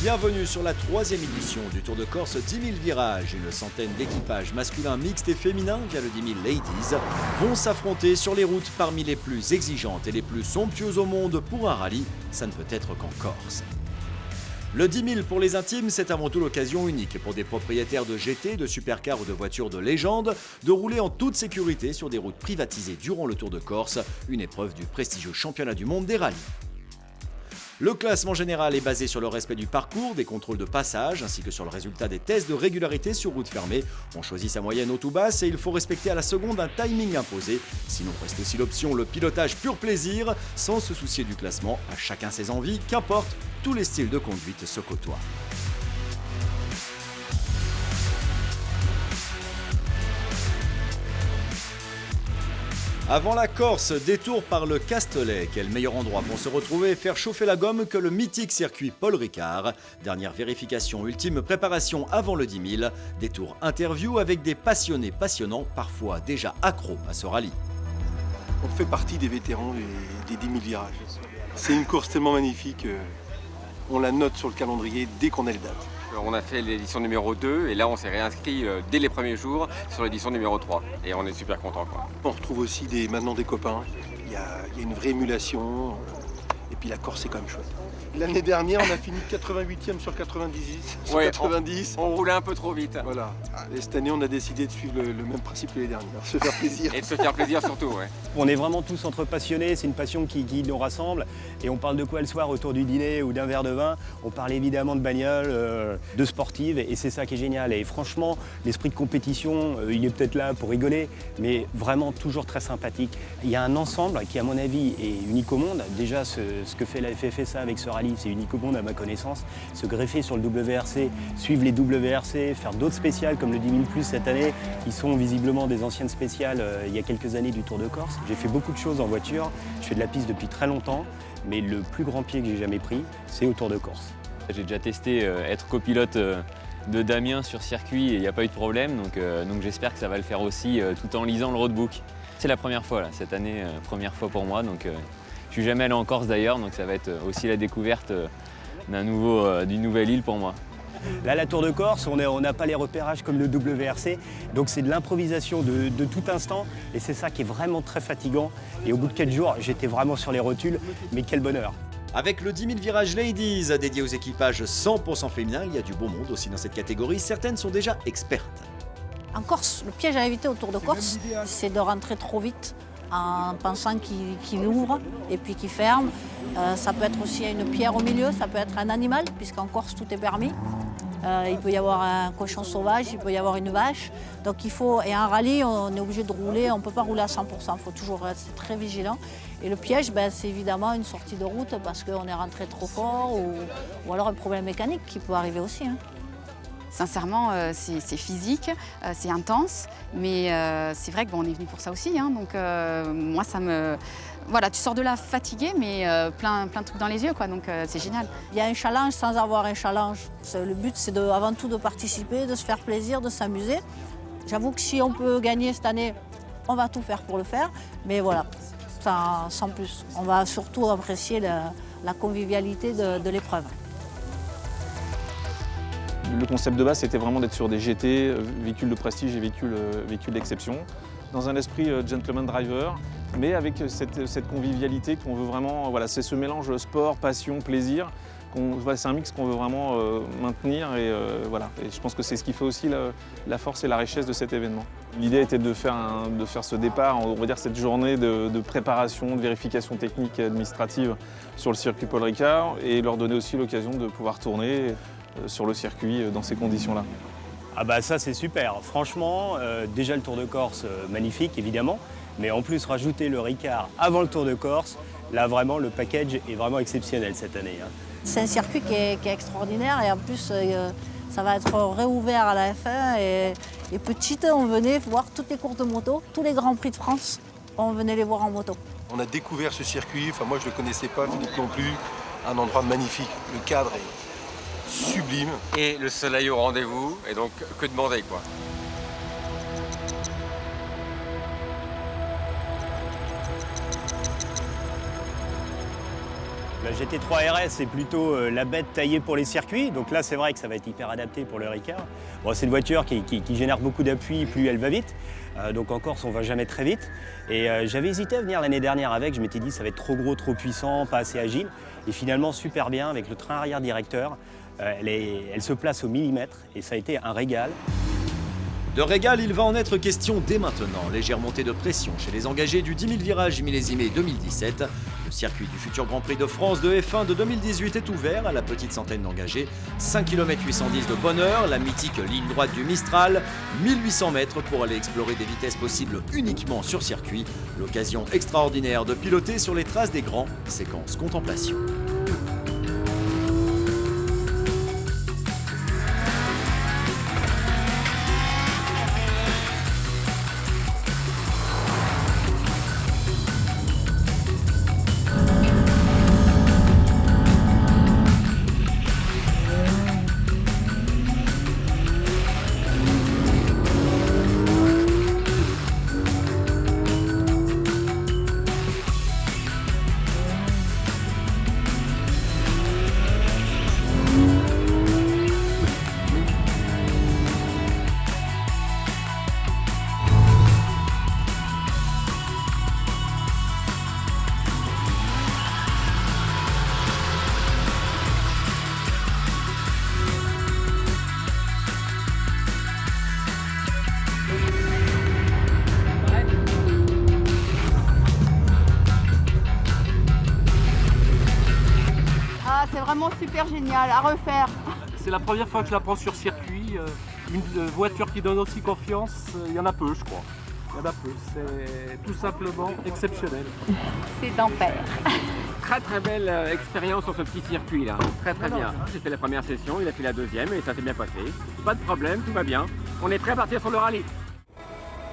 Bienvenue sur la 3e édition du Tour de Corse 10 000 virages. Une centaine d'équipages masculins, mixtes et féminins via le 10 000 Ladies vont s'affronter sur les routes parmi les plus exigeantes et les plus somptueuses au monde pour un rallye. Ça ne peut être qu'en Corse. Le 10 000 pour les intimes, c'est avant tout l'occasion unique pour des propriétaires de GT, de supercars ou de voitures de légende de rouler en toute sécurité sur des routes privatisées durant le Tour de Corse, une épreuve du prestigieux championnat du monde des rallyes. Le classement général est basé sur le respect du parcours, des contrôles de passage, ainsi que sur le résultat des tests de régularité sur route fermée. On choisit sa moyenne au tout basse et il faut respecter à la seconde un timing imposé. Sinon reste aussi l'option le pilotage pur plaisir, sans se soucier du classement, à chacun ses envies, qu'importe, tous les styles de conduite se côtoient. Avant la Corse, détour par le Castellet. Quel meilleur endroit pour se retrouver et faire chauffer la gomme que le mythique circuit Paul Ricard. Dernière vérification, ultime préparation avant le 10 000. Détour interview avec des passionnés passionnants, parfois déjà accros à ce rallye. On fait partie des vétérans des 10 000 virages. C'est une course tellement magnifique, on la note sur le calendrier dès qu'on a les dates. On a fait l'édition numéro 2 et là on s'est réinscrit dès les premiers jours sur l'édition numéro 3 et on est super content. On retrouve aussi maintenant des copains, il y a une vraie émulation et puis la Corse c'est quand même chouette. L'année dernière on a fini 88e sur 90, sur ouais, 90. On roulait un peu trop vite. Voilà. Et cette année on a décidé de suivre le même principe que l'année dernière, se faire plaisir. Et de se faire plaisir surtout, ouais. On est vraiment tous entre passionnés, c'est une passion qui nous rassemble. Et on parle de quoi le soir autour du dîner ou d'un verre de vin? On parle évidemment de bagnole, de sportive, et c'est ça qui est génial. Et franchement, l'esprit de compétition, il est peut-être là pour rigoler, mais vraiment toujours très sympathique. Il y a un ensemble qui, à mon avis, est unique au monde. Déjà, ce que fait la FFSA avec ce rallye, c'est unique au monde à ma connaissance. Se greffer sur le WRC, suivre les WRC, faire d'autres spéciales comme le 10 000 plus cette année, qui sont visiblement des anciennes spéciales il y a quelques années du Tour de Corse. J'ai fait beaucoup de choses en voiture, je fais de la piste depuis très longtemps, mais le plus grand pied que j'ai jamais pris, c'est au Tour de Corse. J'ai déjà testé être copilote de Damien sur circuit et il n'y a pas eu de problème, donc j'espère que ça va le faire aussi tout en lisant le roadbook. C'est la première fois là, cette année, première fois pour moi, donc je suis jamais allé en Corse d'ailleurs, donc ça va être aussi la découverte d'une nouvelle île pour moi. Là, la Tour de Corse, on n'a pas les repérages comme le WRC, donc c'est de l'improvisation de tout instant, et c'est ça qui est vraiment très fatigant. Et au bout de 4 jours, j'étais vraiment sur les rotules, mais quel bonheur! Avec le 10 000 virages Ladies dédié aux équipages 100% féminins, il y a du beau monde aussi dans cette catégorie. Certaines sont déjà expertes. En Corse, le piège à éviter au Tour de Corse, c'est de rentrer trop vite en pensant qu'il ouvre et puis qu'il ferme. Ça peut être aussi une pierre au milieu, ça peut être un animal, puisqu'en Corse tout est permis. Il peut y avoir un cochon sauvage, il peut y avoir une vache. Donc et en rallye, on est obligé de rouler, on ne peut pas rouler à 100%, il faut toujours rester très vigilant. Et le piège, c'est évidemment une sortie de route parce qu'on est rentré trop fort ou alors un problème mécanique qui peut arriver aussi. Sincèrement, c'est physique, c'est intense, mais c'est vrai qu'on est venu pour ça aussi. Donc moi, ça me... Voilà, tu sors de là fatigué, mais plein de trucs dans les yeux, donc c'est génial. Il y a un challenge sans avoir un challenge. Le but, c'est avant tout de participer, de se faire plaisir, de s'amuser. J'avoue que si on peut gagner cette année, on va tout faire pour le faire, mais voilà, sans plus. On va surtout apprécier la convivialité de l'épreuve. Le concept de base, c'était vraiment d'être sur des GT, véhicules de prestige et véhicules d'exception, dans un esprit gentleman driver, mais avec cette convivialité qu'on veut vraiment, voilà, c'est ce mélange sport, passion, plaisir, c'est un mix qu'on veut vraiment maintenir et voilà. Et je pense que c'est ce qui fait aussi la force et la richesse de cet événement. L'idée était de faire ce départ, on va dire cette journée de préparation, de vérification technique et administrative sur le circuit Paul Ricard et leur donner aussi l'occasion de pouvoir tourner sur le circuit dans ces conditions-là. Ah bah ça c'est super, franchement, déjà le Tour de Corse, magnifique évidemment, mais en plus rajouter le Ricard avant le Tour de Corse, là vraiment le package est vraiment exceptionnel cette année. C'est un circuit qui est extraordinaire et en plus ça va être réouvert à la F1 et petite, on venait voir toutes les courses de moto, tous les Grands Prix de France, on venait les voir en moto. On a découvert ce circuit, moi je ne le connaissais pas, Philippe non plus, un endroit magnifique, le cadre est sublime. Et le soleil au rendez-vous, et donc que demander quoi. La GT3 RS, c'est plutôt la bête taillée pour les circuits. Donc là, c'est vrai que ça va être hyper adapté pour le Ricard. Bon, c'est une voiture qui génère beaucoup d'appui, plus elle va vite. Donc en Corse, on ne va jamais très vite. Et j'avais hésité à venir l'année dernière avec. Je m'étais dit, ça va être trop gros, trop puissant, pas assez agile. Et finalement, super bien avec le train arrière directeur. Elle se place au millimètre et ça a été un régal. De régal, il va en être question dès maintenant. Légère montée de pression chez les engagés du 10 000 virages millésimé 2017. Le circuit du futur Grand Prix de France de F1 de 2018 est ouvert à la petite centaine d'engagés. 5 km 810 de bonheur, la mythique ligne droite du Mistral, 1800 mètres pour aller explorer des vitesses possibles uniquement sur circuit. L'occasion extraordinaire de piloter sur les traces des grands, séquence contemplation. C'est vraiment super génial, à refaire. C'est la première fois que je la prends sur circuit. Une voiture qui donne aussi confiance, il y en a peu, je crois. Il y en a peu. C'est tout simplement exceptionnel. C'est d'enfer. Très belle expérience sur ce petit circuit là. Très bien. J'ai fait la première session, il a fait la deuxième et ça s'est bien passé. Pas de problème, tout va bien. On est prêt à partir sur le rallye.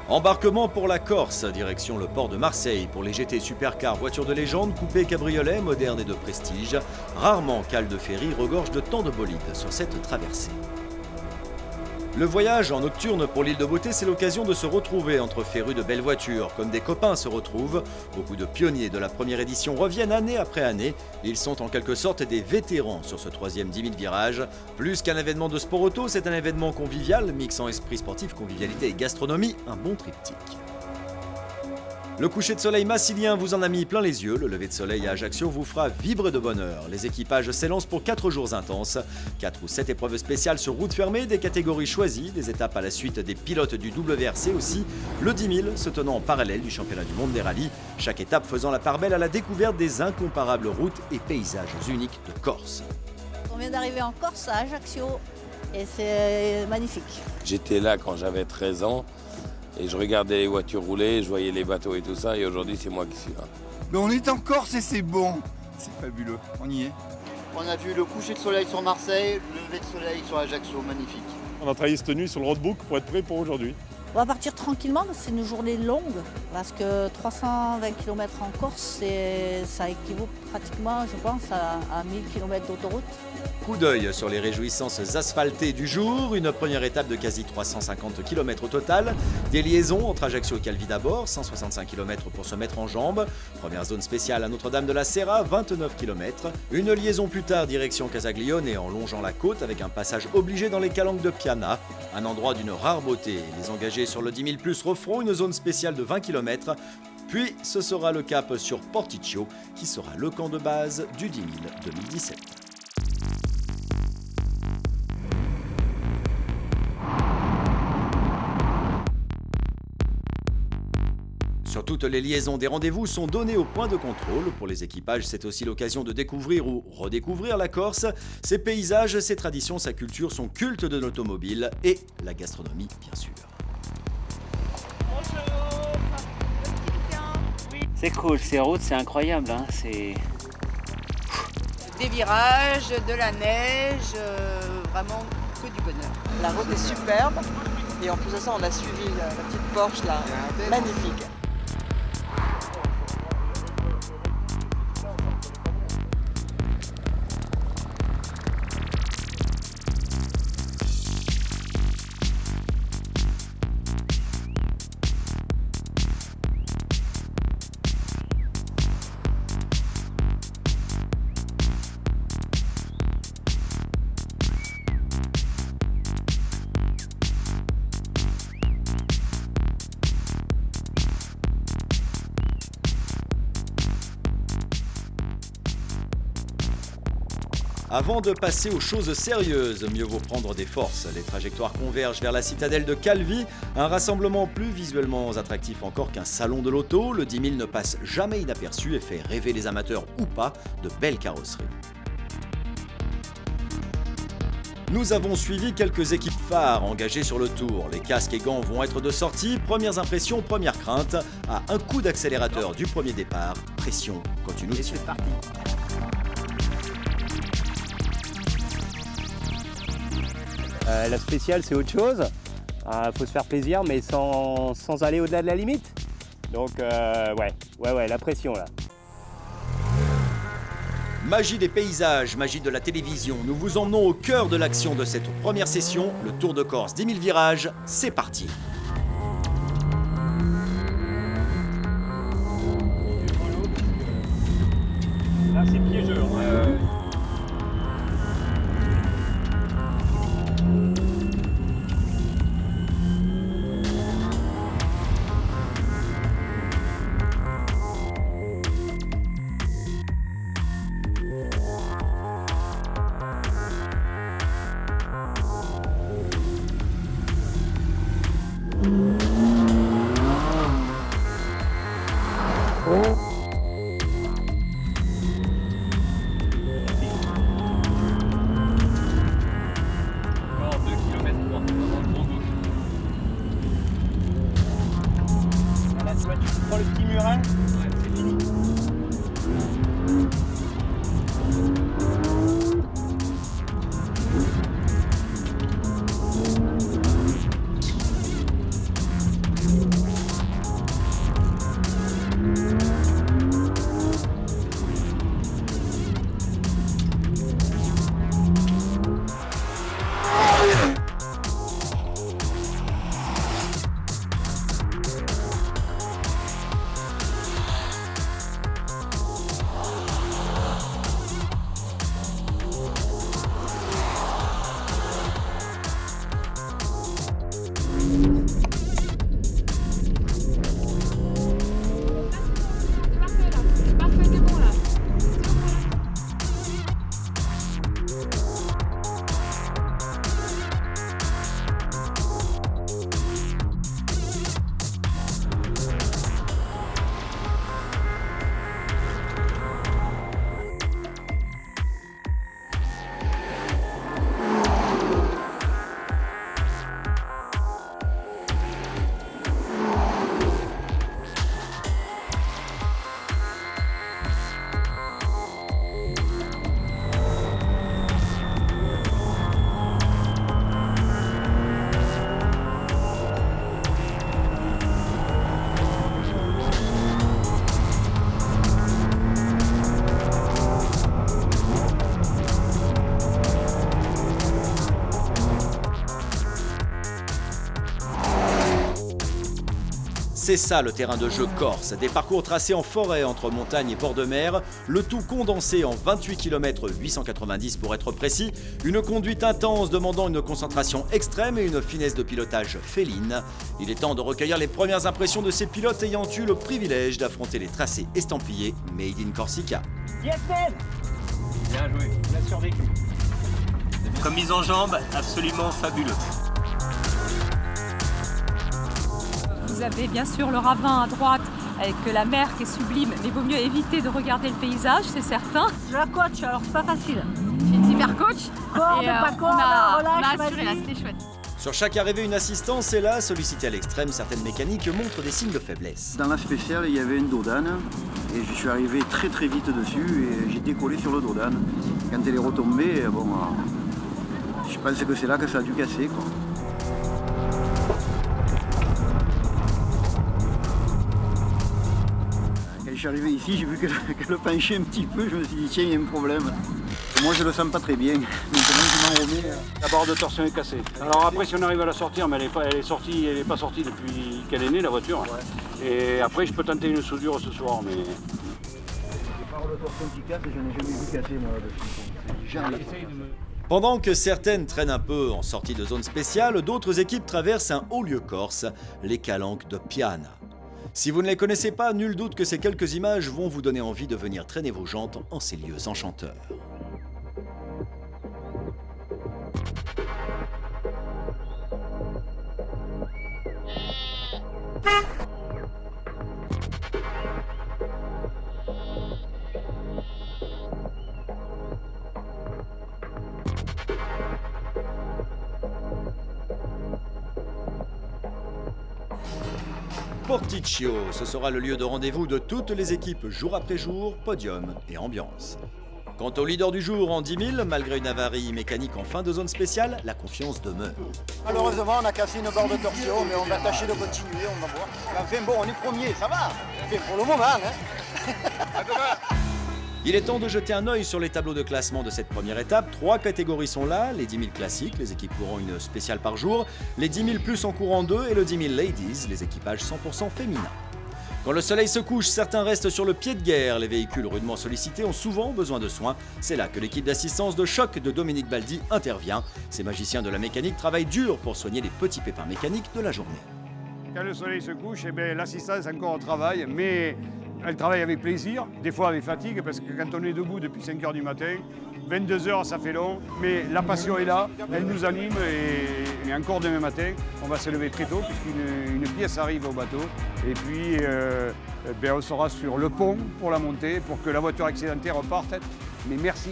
Embarquement pour la Corse, direction le port de Marseille pour les GT Supercar voitures de légende, coupé cabriolet, moderne et de prestige. Rarement cale de ferry regorge de tant de bolides sur cette traversée. Le voyage en nocturne pour l'île de Beauté, c'est l'occasion de se retrouver entre férus de belles voitures, comme des copains se retrouvent. Beaucoup de pionniers de la première édition reviennent année après année. Ils sont en quelque sorte des vétérans sur ce troisième 10 000 virages. Plus qu'un événement de sport auto, c'est un événement convivial, mixant esprit sportif, convivialité et gastronomie, un bon triptyque. Le coucher de soleil massilien vous en a mis plein les yeux. Le lever de soleil à Ajaccio vous fera vibrer de bonheur. Les équipages s'élancent pour 4 jours intenses. 4 ou 7 épreuves spéciales sur route fermée, des catégories choisies, des étapes à la suite des pilotes du WRC aussi. Le 10 000 se tenant en parallèle du championnat du monde des rallyes. Chaque étape faisant la part belle à la découverte des incomparables routes et paysages uniques de Corse. On vient d'arriver en Corse à Ajaccio et c'est magnifique. J'étais là quand j'avais 13 ans. Et je regardais les voitures rouler, je voyais les bateaux et tout ça, et aujourd'hui c'est moi qui suis là. Mais on est en Corse et c'est bon. C'est fabuleux, on y est. On a vu le coucher de soleil sur Marseille, le lever de soleil sur Ajaccio, magnifique. On a travaillé cette nuit sur le roadbook pour être prêt pour aujourd'hui. On va partir tranquillement, c'est une journée longue parce que 320 km en Corse, ça équivaut pratiquement, je pense, à 1000 km d'autoroute. Coup d'œil sur les réjouissances asphaltées du jour, une première étape de quasi 350 km au total, des liaisons entre Ajaccio et Calvi d'abord, 165 km pour se mettre en jambes, première zone spéciale à Notre-Dame de la Serra, 29 km, une liaison plus tard direction Casaglione en longeant la côte avec un passage obligé dans les calanques de Piana, un endroit d'une rare beauté. Les engagés sur le 10 000 plus referont une zone spéciale de 20 km, puis ce sera le cap sur Porticcio qui sera le camp de base du 10 000 2017. Sur toutes les liaisons, des rendez-vous sont donnés au point de contrôle. Pour les équipages, c'est aussi l'occasion de découvrir ou redécouvrir la Corse. Ses paysages, ses traditions, sa culture, son culte de l'automobile et la gastronomie, bien sûr. C'est cool, ces routes, c'est incroyable. Hein. C'est Des virages, de la neige, vraiment que du bonheur. La route est superbe et en plus de ça, on a suivi la petite Porsche là, magnifique. Avant de passer aux choses sérieuses, mieux vaut prendre des forces. Les trajectoires convergent vers la citadelle de Calvi, un rassemblement plus visuellement attractif encore qu'un salon de l'auto. Le 10 000 ne passe jamais inaperçu et fait rêver les amateurs ou pas de belles carrosseries. Nous avons suivi quelques équipes phares engagées sur le tour. Les casques et gants vont être de sortie. Premières impressions, premières craintes. À un coup d'accélérateur du premier départ, pression continue. Et c'est parti. La spéciale, c'est autre chose. Faut se faire plaisir, mais sans aller au-delà de la limite. Donc, ouais, la pression là. Magie des paysages, magie de la télévision, nous vous emmenons au cœur de l'action de cette première session, le Tour de Corse 10 000 virages, c'est parti. Là c'est piégeux. Tu prends le petit murin, c'est fini. C'est ça le terrain de jeu corse, des parcours tracés en forêt entre montagne et bord de mer, le tout condensé en 28 km 890 pour être précis, une conduite intense demandant une concentration extrême et une finesse de pilotage féline. Il est temps de recueillir les premières impressions de ces pilotes ayant eu le privilège d'affronter les tracés estampillés Made in Corsica. Yes, Ben ! Bien joué, on a survécu. Comme mise en jambe, absolument fabuleux. Vous avez bien sûr le ravin à droite avec la mer qui est sublime, mais il vaut mieux éviter de regarder le paysage, c'est certain. Je la coach, alors c'est pas facile. J'ai une super coach. Corde, pas corde, on relâche, a assuré là, c'était chouette. Sur chaque arrivée, une assistance est là, sollicitée à l'extrême, certaines mécaniques montrent des signes de faiblesse. Dans la spéciale, il y avait une dodane et je suis arrivé très vite dessus et j'ai décollé sur le dodane. Quand elle est retombée, bon, je pense que c'est là que ça a dû casser, quoi. Je suis arrivé ici, j'ai vu qu'elle penchait un petit peu, je me suis dit tiens, il y a un problème. Moi je le sens pas très bien, donc je m'en remets. La barre de torsion est cassée. Alors après si on arrive à la sortir, mais elle est pas sortie depuis qu'elle est née la voiture. Ouais. Et après je peux tenter une soudure ce soir, mais... Les barres de torsion qui cassent, je n'ai jamais vu casser moi là-dessus. Jamais. Pendant que certaines traînent un peu en sortie de zone spéciale, d'autres équipes traversent un haut lieu corse, les Calanques de Piana. Si vous ne les connaissez pas, nul doute que ces quelques images vont vous donner envie de venir traîner vos jantes en ces lieux enchanteurs. Porticcio. Ce sera le lieu de rendez-vous de toutes les équipes jour après jour, podium et ambiance. Quant au leader du jour en 10 000, malgré une avarie mécanique en fin de zone spéciale, la confiance demeure. Malheureusement, on a cassé une barre de torsion, mais on va tâcher de continuer, on va voir. Enfin bon, on est premier, ça va. Enfin, pour le moment, hein. Il est temps de jeter un œil sur les tableaux de classement de cette première étape. 3 catégories sont là, les 10 000 classiques, les équipes courant une spéciale par jour, les 10 000 plus en courant 2 et le 10 000 ladies, les équipages 100% féminins. Quand le soleil se couche, certains restent sur le pied de guerre. Les véhicules rudement sollicités ont souvent besoin de soins. C'est là que l'équipe d'assistance de choc de Dominique Baldi intervient. Ces magiciens de la mécanique travaillent dur pour soigner les petits pépins mécaniques de la journée. Quand le soleil se couche, l'assistance encore au travail, mais elle travaille avec plaisir, des fois avec fatigue, parce que quand on est debout depuis 5 h du matin, 22 h ça fait long, mais la passion est là, elle nous anime et encore demain matin, on va se lever très tôt puisqu'une pièce arrive au bateau et puis on sera sur le pont pour la montée, pour que la voiture accidentée reparte. Mais merci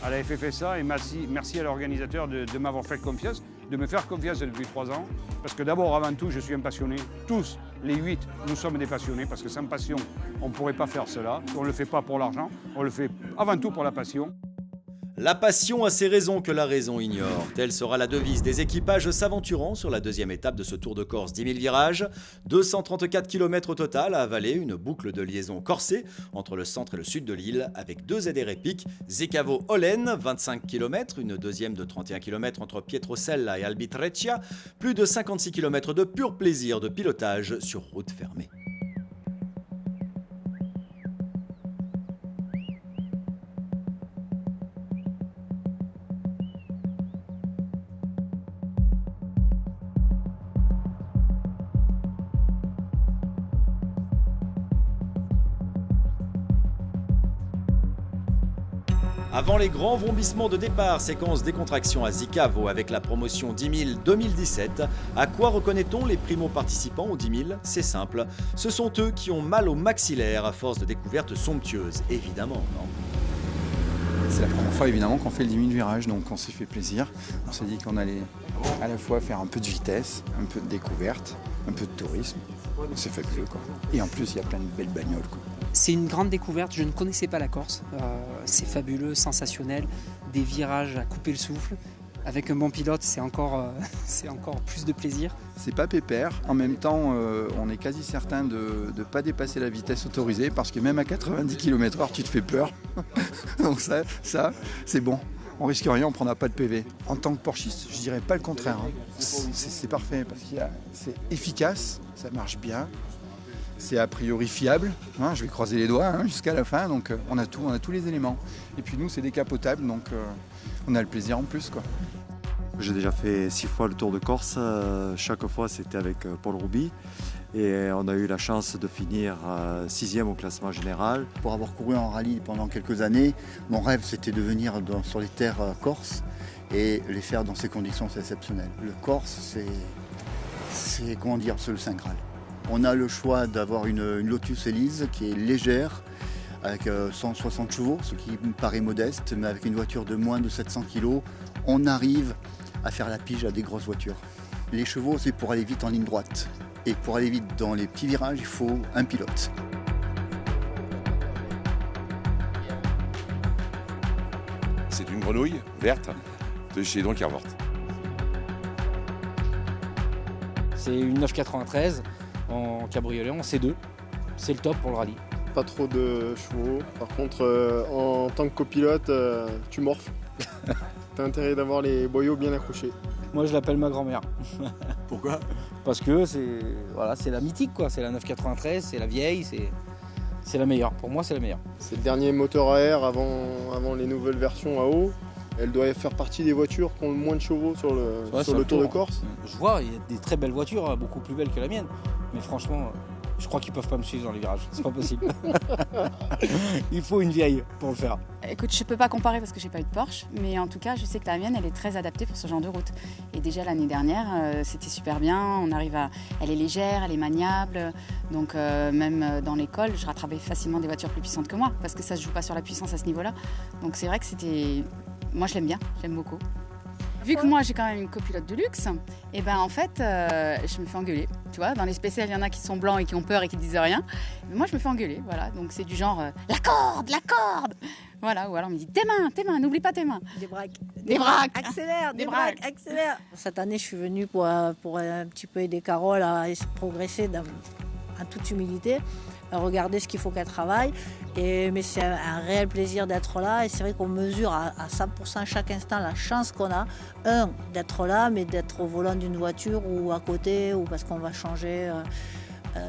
à la FFSA et merci à l'organisateur de m'avoir fait confiance, de me faire confiance depuis 3 ans, parce que d'abord, avant tout, je suis un passionné. Tous, les 8, nous sommes des passionnés, parce que sans passion, on ne pourrait pas faire cela. On ne le fait pas pour l'argent, on le fait avant tout pour la passion. La passion a ses raisons que la raison ignore. Telle sera la devise des équipages s'aventurant sur la deuxième étape de ce Tour de Corse 10 000 virages. 234 km au total à avaler, une boucle de liaison corsée entre le centre et le sud de l'île avec 2 ZR épiques. Zecavo-Olen, 25 km, une deuxième de 31 km entre Pietrosella et Albitreccia. Plus de 56 km de pur plaisir de pilotage sur route fermée. Avant les grands vrombissements de départ, séquence décontraction à Zicavo avec la promotion 10 000 2017, à quoi reconnaît-on les primo-participants aux 10 000 ? C'est simple, ce sont eux qui ont mal au maxillaire à force de découvertes somptueuses, évidemment, non ? C'est la première fois évidemment qu'on fait le 10 000 virages, donc on s'est fait plaisir. On s'est dit qu'on allait à la fois faire un peu de vitesse, un peu de découverte, un peu de tourisme. C'est fabuleux quoi. Et en plus il y a plein de belles bagnoles quoi. C'est une grande découverte, je ne connaissais pas la Corse, c'est fabuleux, sensationnel, des virages à couper le souffle. Avec un bon pilote, c'est encore plus de plaisir. C'est pas pépère, en même temps on est quasi certain de ne pas dépasser la vitesse autorisée parce que même à 90 km/h tu te fais peur. Donc ça c'est bon. On risque rien, on ne prendra pas de PV. En tant que porchiste, je dirais pas le contraire. Hein. C'est parfait parce que c'est efficace, ça marche bien. C'est a priori fiable, hein, je vais croiser les doigts hein, jusqu'à la fin, donc on a tous les éléments. Et puis nous c'est décapotable, donc on a le plaisir en plus quoi. J'ai déjà fait 6 fois le Tour de Corse, chaque fois c'était avec Paul Rouby. Et on a eu la chance de finir 6e au classement général. Pour avoir couru en rallye pendant quelques années, mon rêve c'était de venir sur les terres corses et les faire dans ces conditions, c'est exceptionnel. Le Corse c'est comment dire, c'est le Saint Graal. On a le choix d'avoir une Lotus Elise qui est légère, avec 160 chevaux, ce qui me paraît modeste, mais avec une voiture de moins de 700 kg, on arrive à faire la pige à des grosses voitures. Les chevaux, c'est pour aller vite en ligne droite. Et pour aller vite dans les petits virages, il faut un pilote. C'est une grenouille verte de chez Don Carvort. C'est une 993 en cabriolet, en C2. C'est le top pour le rallye. Pas trop de chevaux. Par contre, en tant que copilote, tu morphes. T'as intérêt d'avoir les boyaux bien accrochés. Moi, je l'appelle ma grand-mère. Pourquoi ? Parce que c'est la mythique, quoi. C'est la 993, c'est la vieille, c'est la meilleure. Pour moi, c'est la meilleure. C'est le dernier moteur à air avant les nouvelles versions à eau. Elle doit faire partie des voitures qui ont le moins de chevaux sur le Tour de Corse. Je vois, il y a des très belles voitures, hein, beaucoup plus belles que la mienne. Mais franchement, je crois qu'ils peuvent pas me suivre dans les virages. C'est pas possible. Il faut une vieille pour le faire. Écoute, je peux pas comparer parce que j'ai pas eu de Porsche, mais en tout cas, je sais que la mienne, elle est très adaptée pour ce genre de route. Et déjà l'année dernière, c'était super bien. Elle est légère, elle est maniable. Donc même dans l'école, je rattrapais facilement des voitures plus puissantes que moi parce que ça se joue pas sur la puissance à ce niveau-là. Donc c'est vrai que moi je l'aime bien, j'aime beaucoup. Vu que moi j'ai quand même une copilote de luxe, et ben en fait je me fais engueuler. Tu vois, dans les spéciales, il y en a qui sont blancs et qui ont peur et qui disent rien. Mais moi je me fais engueuler, voilà. Donc c'est du genre la corde. Voilà, ou alors on me dit tes mains, n'oublie pas tes mains. Des braques. Des braques. Accélère, des braques, accélère. Cette année, je suis venue pour un petit peu aider Carole à progresser en toute humilité, à regarder ce qu'il faut qu'elle travaille. Mais c'est un réel plaisir d'être là. Et c'est vrai qu'on mesure à 100% chaque instant la chance qu'on a, d'être là, mais d'être au volant d'une voiture ou à côté, ou parce qu'on va changer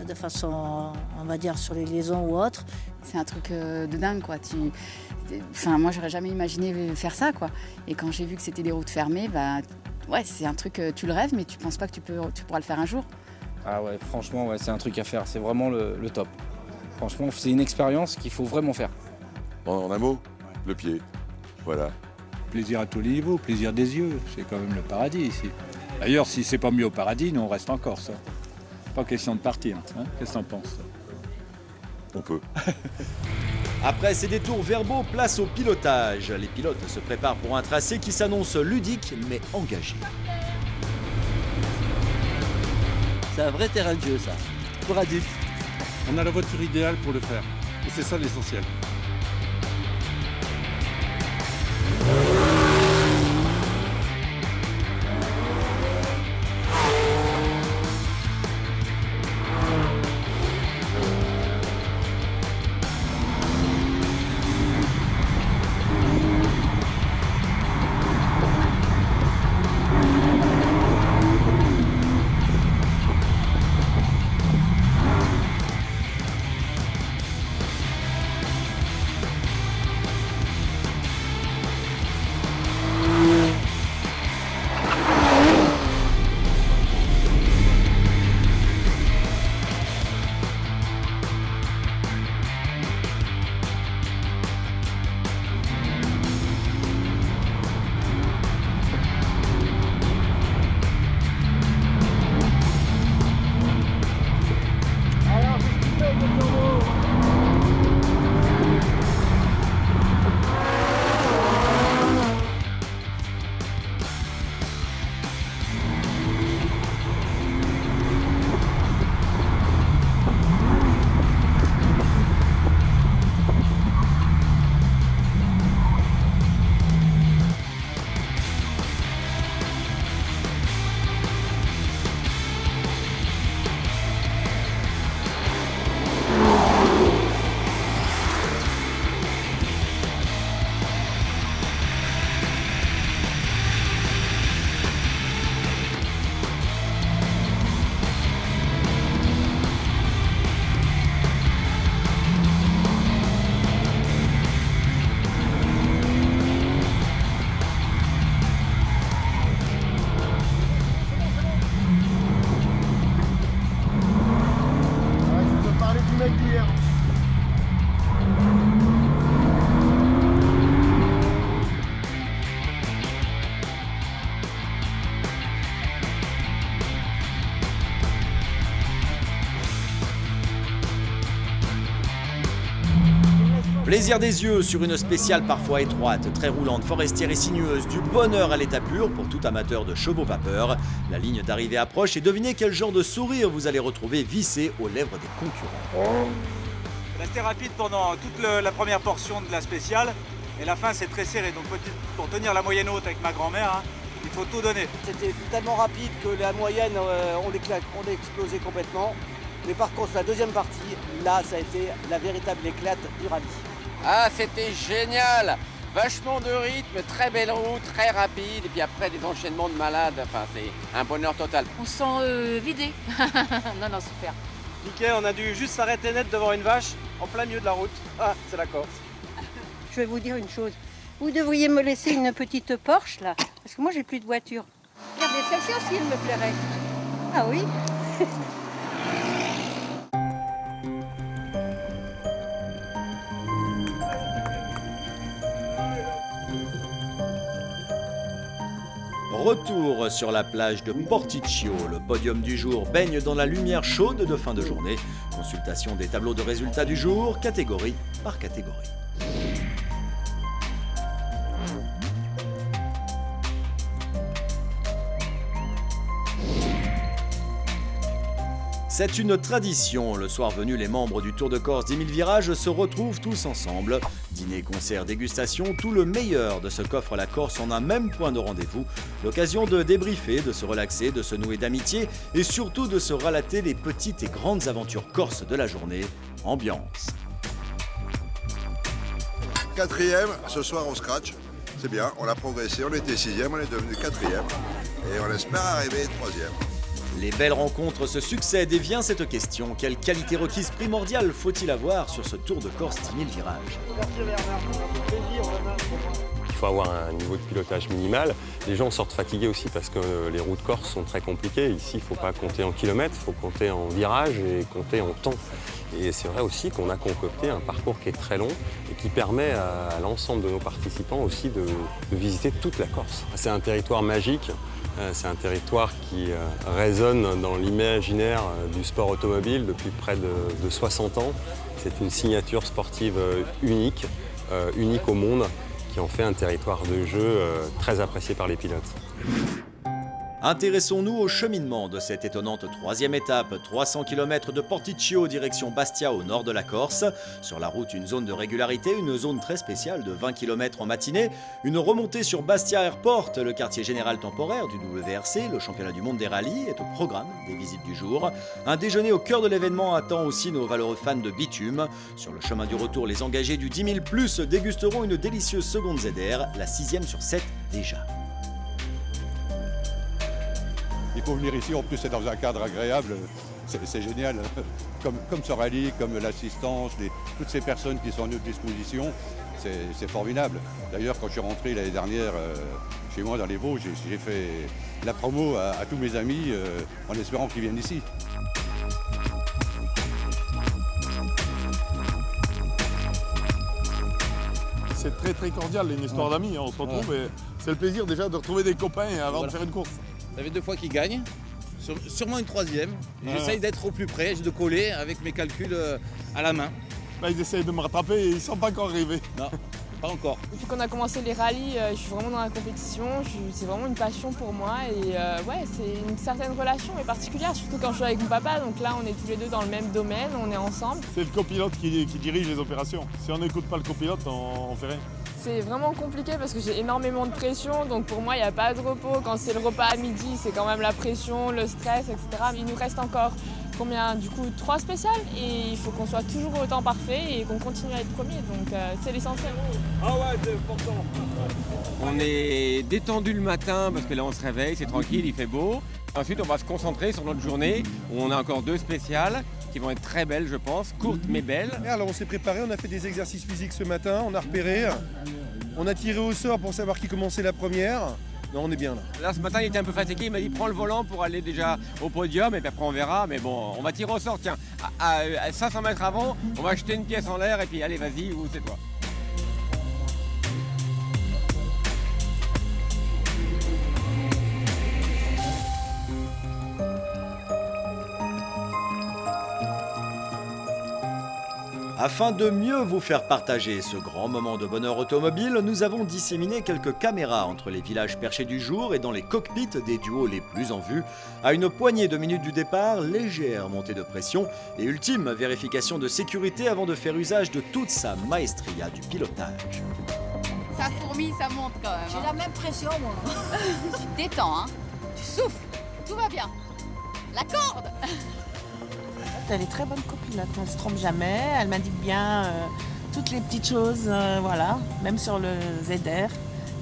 de façon, on va dire, sur les liaisons ou autres. C'est un truc de dingue, quoi. Enfin, moi, j'aurais jamais imaginé faire ça, quoi. Et quand j'ai vu que c'était des routes fermées, ouais, c'est un truc, tu le rêves, mais tu penses pas que tu pourras le faire un jour. Ah ouais, franchement, ouais, c'est un truc à faire. C'est vraiment le top. Franchement, c'est une expérience qu'il faut vraiment faire. En un mot, le pied. Voilà. Plaisir à tous les niveaux, plaisir des yeux. C'est quand même le paradis ici. D'ailleurs, si c'est pas mieux au paradis, nous on reste en Corse. Pas question de partir. Hein. Qu'est-ce que t'en penses? On peut. Après ces détours verbaux, place au pilotage. Les pilotes se préparent pour un tracé qui s'annonce ludique mais engagé. C'est un vrai terrain de jeu, ça. Pour adultes. On a la voiture idéale pour le faire. Et c'est ça l'essentiel. Plaisir des yeux sur une spéciale parfois étroite, très roulante, forestière et sinueuse, du bonheur à l'état pur pour tout amateur de chevaux vapeur. La ligne d'arrivée approche et devinez quel genre de sourire vous allez retrouver vissé aux lèvres des concurrents. Resté rapide pendant toute la première portion de la spéciale et la fin c'est très serré. Donc pour tenir la moyenne haute avec ma grand-mère, il faut tout donner. C'était tellement rapide que la moyenne, on l'explosé complètement. Mais par contre, la deuxième partie, là, ça a été la véritable éclate du rallye. Ah, c'était génial! Vachement de rythme, très belle route, très rapide, et puis après des enchaînements de malades, enfin c'est un bonheur total. On se sent vidé. Non, super. Nickel, on a dû juste s'arrêter net devant une vache, en plein milieu de la route. Ah, c'est la Corse. Je vais vous dire une chose, vous devriez me laisser une petite Porsche là, parce que moi j'ai plus de voiture. Regardez, celle-ci aussi, elle me plairait. Ah oui? Retour sur la plage de Porticcio. Le podium du jour baigne dans la lumière chaude de fin de journée. Consultation des tableaux de résultats du jour, catégorie par catégorie. C'est une tradition. Le soir venu, les membres du Tour de Corse 10 000 virages se retrouvent tous ensemble. Dîner, concert, dégustation, tout le meilleur de ce qu'offre la Corse en un même point de rendez-vous. L'occasion de débriefer, de se relaxer, de se nouer d'amitié et surtout de se relater les petites et grandes aventures corses de la journée. Ambiance. 4e, ce soir au scratch. C'est bien, on a progressé, on était 6e, on est devenu 4e et on espère arriver 3e. Les belles rencontres se succèdent et vient cette question. Quelle qualité requise primordiale faut-il avoir sur ce Tour de Corse 10 000 virages ? Il faut avoir un niveau de pilotage minimal. Les gens sortent fatigués aussi parce que les routes corses sont très compliquées. Ici, il ne faut pas compter en kilomètres, il faut compter en virages et compter en temps. Et c'est vrai aussi qu'on a concocté un parcours qui est très long et qui permet à l'ensemble de nos participants aussi de visiter toute la Corse. C'est un territoire magique. C'est un territoire qui résonne dans l'imaginaire du sport automobile depuis près de 60 ans. C'est une signature sportive unique, unique au monde, qui en fait un territoire de jeu très apprécié par les pilotes. Intéressons-nous au cheminement de cette étonnante troisième étape, 300 km de Porticcio direction Bastia au nord de la Corse. Sur la route, une zone de régularité, une zone très spéciale de 20 km en matinée, une remontée sur Bastia Airport, le quartier général temporaire du WRC, le championnat du monde des rallyes est au programme des visites du jour. Un déjeuner au cœur de l'événement attend aussi nos valeureux fans de bitume. Sur le chemin du retour, les engagés du 10 000+ dégusteront une délicieuse seconde ZR, la 6e sur 7 déjà. Il faut venir ici, en plus c'est dans un cadre agréable, c'est génial. Comme ce rallye, comme l'assistance, toutes ces personnes qui sont à notre disposition, c'est formidable. D'ailleurs, quand je suis rentré l'année dernière chez moi dans les Vosges, j'ai fait la promo à tous mes amis en espérant qu'ils viennent ici. C'est très cordial, une histoire d'amis, on se retrouve et c'est le plaisir déjà de retrouver des copains avant de faire une course. Ça fait 2 fois qu'ils gagnent, sûrement une 3e. J'essaye d'être au plus près, de coller avec mes calculs à la main. Là, ils essayent de me rattraper et ils ne sont pas encore arrivés. Non, pas encore. Depuis qu'on a commencé les rallyes, je suis vraiment dans la compétition, c'est vraiment une passion pour moi et ouais, c'est une certaine relation mais particulière, surtout quand je suis avec mon papa, donc là on est tous les deux dans le même domaine, on est ensemble. C'est le copilote qui dirige les opérations, si on n'écoute pas le copilote, on fait rien. C'est vraiment compliqué parce que j'ai énormément de pression, donc pour moi il n'y a pas de repos. Quand c'est le repas à midi, c'est quand même la pression, le stress, etc. Il nous reste encore combien, du coup 3 spéciales et il faut qu'on soit toujours autant parfait et qu'on continue à être premier, donc c'est l'essentiel. Ah ouais, c'est important. On est détendu le matin parce que là on se réveille, c'est tranquille, il fait beau. Ensuite on va se concentrer sur notre journée où on a encore 2 spéciales qui vont être très belles je pense, courtes mais belles. Et alors on s'est préparé, on a fait des exercices physiques ce matin, on a repéré, on a tiré au sort pour savoir qui commençait la première. Non, on est bien là. Là ce matin il était un peu fatigué, il m'a dit prends le volant pour aller déjà au podium et puis après on verra. Mais bon, on va tirer au sort, tiens, à 500 mètres avant, on va jeter une pièce en l'air et puis allez vas-y, ou c'est toi. Afin de mieux vous faire partager ce grand moment de bonheur automobile, nous avons disséminé quelques caméras entre les villages perchés du jour et dans les cockpits des duos les plus en vue. À une poignée de minutes du départ, légère montée de pression et ultime vérification de sécurité avant de faire usage de toute sa maestria du pilotage. Ça fourmille, ça monte quand même. J'ai la même pression, moi. Tu te détends, hein. Tu souffles, tout va bien. La corde. Elle est très bonne copilote, elle ne se trompe jamais, elle m'indique bien toutes les petites choses, voilà, même sur le ZR,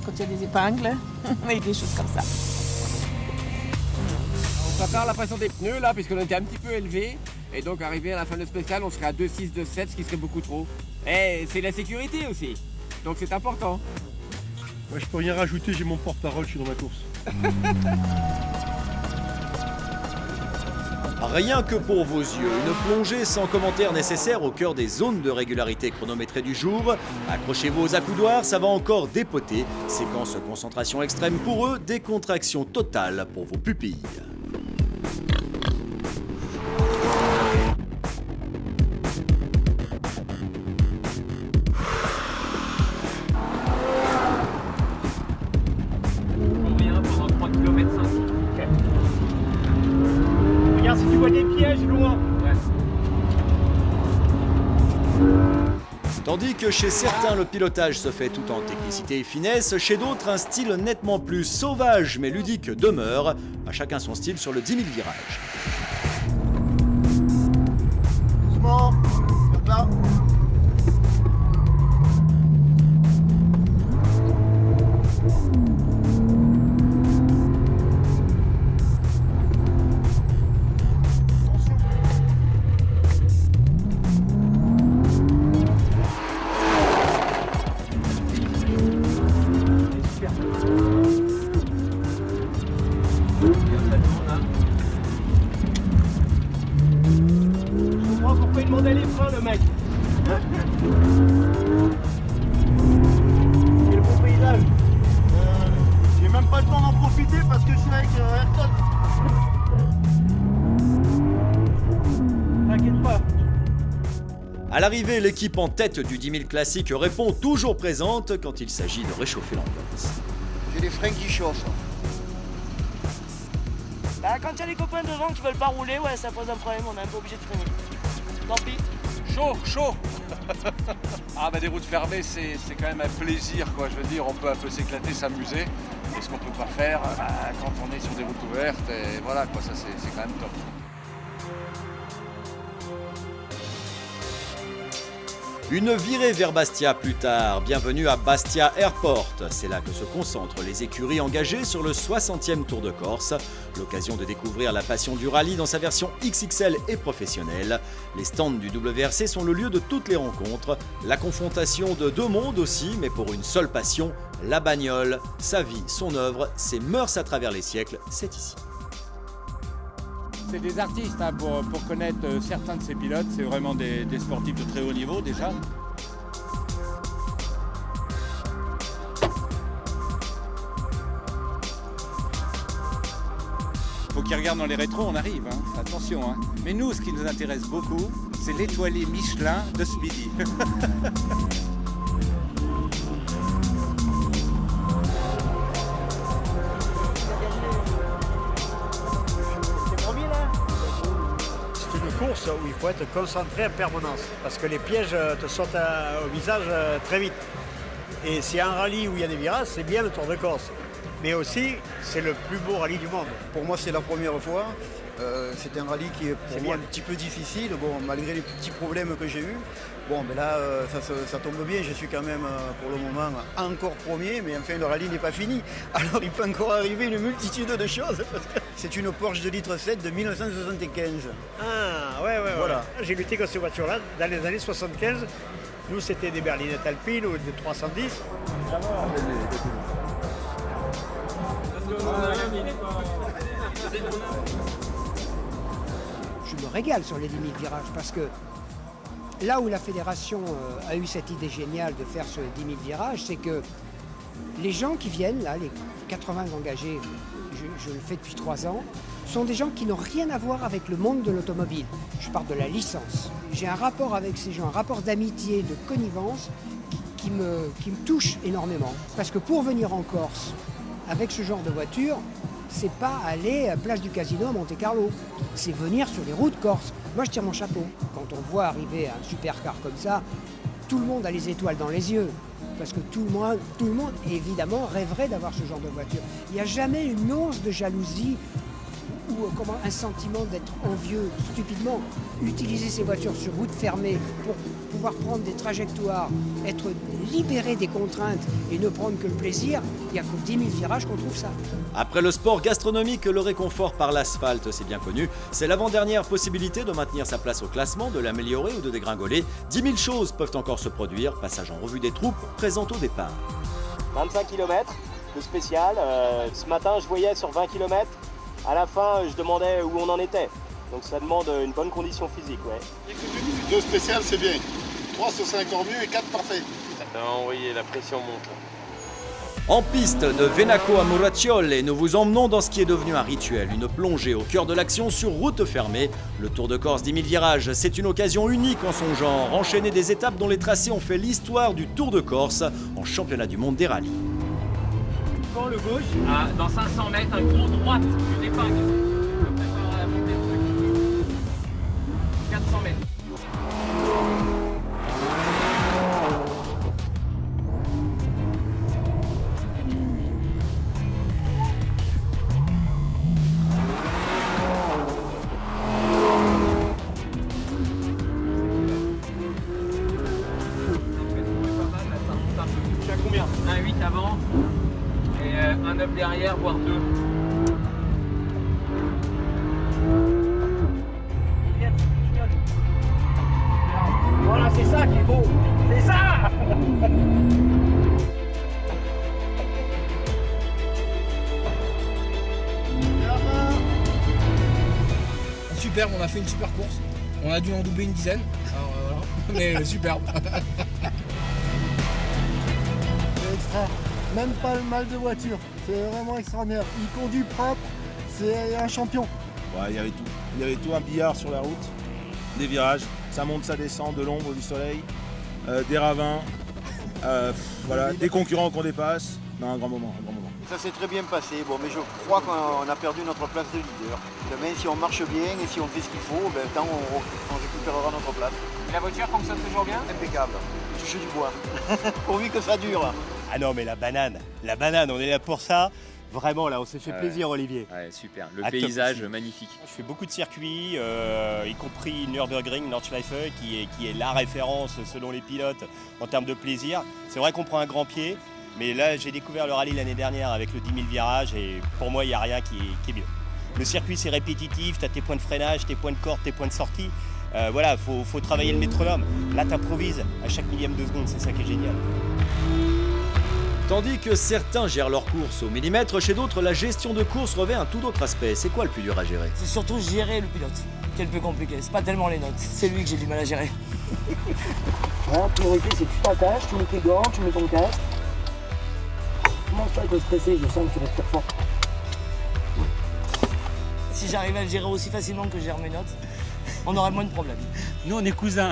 quand il y a des épingles, et des choses comme ça. On prépare la pression des pneus là, puisqu'on était un petit peu élevé, et donc arrivé à la fin de spécial, on serait à 2,6, 2,7, ce qui serait beaucoup trop. Et c'est la sécurité aussi, donc c'est important. Moi je peux rien rajouter, j'ai mon porte-parole, je suis dans ma course. Rien que pour vos yeux, une plongée sans commentaire nécessaire au cœur des zones de régularité chronométrées du jour. Accrochez-vous aux accoudoirs, ça va encore dépoter. Séquence concentration extrême pour eux, décontraction totale pour vos pupilles. Si tu vois des pièges loin Tandis que chez certains, le pilotage se fait tout en technicité et finesse, chez d'autres, un style nettement plus sauvage mais ludique demeure. À chacun son style sur le 10 000 virages. Doucement, hop là. Pourquoi il demandait les freins, le mec? C'est le beau paysage. J'ai même pas le temps d'en profiter parce que je suis avec Ayrton. T'inquiète pas. À l'arrivée, l'équipe en tête du 10 000 classique répond toujours présente quand il s'agit de réchauffer l'ambiance. J'ai les freins qui chauffent. Bah, quand il y a les copains devant qui veulent pas rouler, ouais, ça pose un problème, on est un peu obligé de freiner. Tant pis. Chaud. Ah bah des routes fermées, c'est quand même un plaisir, quoi. Je veux dire, on peut un peu s'éclater, s'amuser. Et ce qu'on peut pas faire quand on est sur des routes ouvertes, et voilà, quoi, ça c'est quand même top. Une virée vers Bastia plus tard. Bienvenue à Bastia Airport. C'est là que se concentrent les écuries engagées sur le 60e Tour de Corse. L'occasion de découvrir la passion du rallye dans sa version XXL et professionnelle. Les stands du WRC sont le lieu de toutes les rencontres. La confrontation de deux mondes aussi, mais pour une seule passion, la bagnole. Sa vie, son œuvre, ses mœurs à travers les siècles, c'est ici. C'est des artistes hein, pour connaître certains de ces pilotes, c'est vraiment des sportifs de très haut niveau déjà. Faut qu'ils regardent dans les rétros, on arrive, hein. Attention. Hein. Mais nous, ce qui nous intéresse beaucoup, c'est l'étoilé Michelin de ce midi. Course où il faut être concentré en permanence parce que les pièges te sautent au visage très vite. Et s'il y a un rallye où il y a des virages, c'est bien le Tour de Corse. Mais aussi, c'est le plus beau rallye du monde. Pour moi, c'est la première fois. C'était un rallye qui est pour moi un petit peu difficile, bon, malgré les petits problèmes que j'ai eus. Bon, mais là, ça tombe bien, je suis quand même pour le moment encore premier, mais enfin le rallye n'est pas fini. Alors il peut encore arriver une multitude de choses. C'est une Porsche de litre 7 de 1975. Ah, ouais. Voilà. J'ai lutté avec ces voitures-là dans les années 75. Nous, c'était des berlinettes alpines ou des 310. Je me régale sur les 10 000 virages parce que là où la fédération a eu cette idée géniale de faire ce 10 000 virages, c'est que les gens qui viennent, là, les 80 engagés, je le fais depuis 3 ans, sont des gens qui n'ont rien à voir avec le monde de l'automobile. Je parle de la licence. J'ai un rapport avec ces gens, un rapport d'amitié, de connivence qui me touche énormément. Parce que pour venir en Corse avec ce genre de voiture, c'est pas aller à Place du Casino à Monte-Carlo, c'est venir sur les routes corses. Moi, je tire mon chapeau. Quand on voit arriver un supercar comme ça, tout le monde a les étoiles dans les yeux. Parce que tout le monde, évidemment, rêverait d'avoir ce genre de voiture. Il n'y a jamais une once de jalousie ou un sentiment d'être envieux, stupidement. Utiliser ces voitures sur route fermée pour pouvoir prendre des trajectoires, être libéré des contraintes et ne prendre que le plaisir, il n'y a qu'au 10 000 virages qu'on trouve ça. Après le sport gastronomique, le réconfort par l'asphalte, c'est bien connu. C'est l'avant-dernière possibilité de maintenir sa place au classement, de l'améliorer ou de dégringoler. 10 000 choses peuvent encore se produire. Passage en revue des troupes présentes au départ. 25 km de spécial. Ce matin, je voyais sur 20 km. À la fin, je demandais où on en était. Donc ça demande une bonne condition physique, ouais. 2 spéciales, c'est bien. 3, ce serait encore mieux et 4, parfait. Oui, la pression monte. En piste de Venaco à Muracciole, nous vous emmenons dans ce qui est devenu un rituel, une plongée au cœur de l'action sur route fermée. Le Tour de Corse 10 000 virages, c'est une occasion unique en son genre, enchaîner des étapes dont les tracés ont fait l'histoire du Tour de Corse en championnat du monde des rallyes. Quand le gauche, dans 500 mètres, un gros droite, une épingle. 400 mètres. manœuvre derrière, voire 2. Voilà, c'est ça qui est beau. C'est ça. Superbe, on a fait une super course. On a dû en doubler une dizaine. Alors, voilà. Mais superbe. C'est extra. Même pas le mal de voiture. C'est vraiment extraordinaire. Il conduit propre. C'est un champion. Ouais, il y avait tout. Il y avait tout, un billard sur la route, des virages, ça monte, ça descend, de l'ombre, du soleil, des ravins, voilà, des concurrents qu'on dépasse. Non, un grand moment, un grand moment. Ça s'est très bien passé, bon, mais je crois qu'on a perdu notre place de leader. Demain, si on marche bien et si on fait ce qu'il faut, ben, tant on récupérera notre place. Et la voiture fonctionne toujours bien? Impeccable. Toucher du bois. Pourvu que ça dure. Ah non, mais la banane, on est là pour ça. Vraiment, là, on s'est fait plaisir, Olivier. Ouais, super. Le paysage, magnifique. Je fais beaucoup de circuits, y compris Nürburgring, Nordschleife, qui est la référence selon les pilotes en termes de plaisir. C'est vrai qu'on prend un grand pied, mais là, j'ai découvert le rallye l'année dernière avec le 10 000 virages et pour moi, il n'y a rien qui est mieux. Le circuit, c'est répétitif, tu as tes points de freinage, tes points de corde, tes points de sortie. Voilà, faut travailler le métronome. Là, tu improvises à chaque millième de seconde, c'est ça qui est génial. Tandis que certains gèrent leur course au millimètre, chez d'autres, la gestion de course revêt un tout autre aspect. C'est quoi le plus dur à gérer? C'est surtout gérer le pilote, qui est le plus compliqué. C'est pas tellement les notes, c'est lui que j'ai du mal à gérer. La priorité, c'est que tu t'attaches, tu mets tes gants, tu mets ton casque. Commence pas à te stresser, je sens que tu respires fort. Si j'arrivais à le gérer aussi facilement que je gère mes notes, on aurait moins de problèmes. Nous, on est cousins.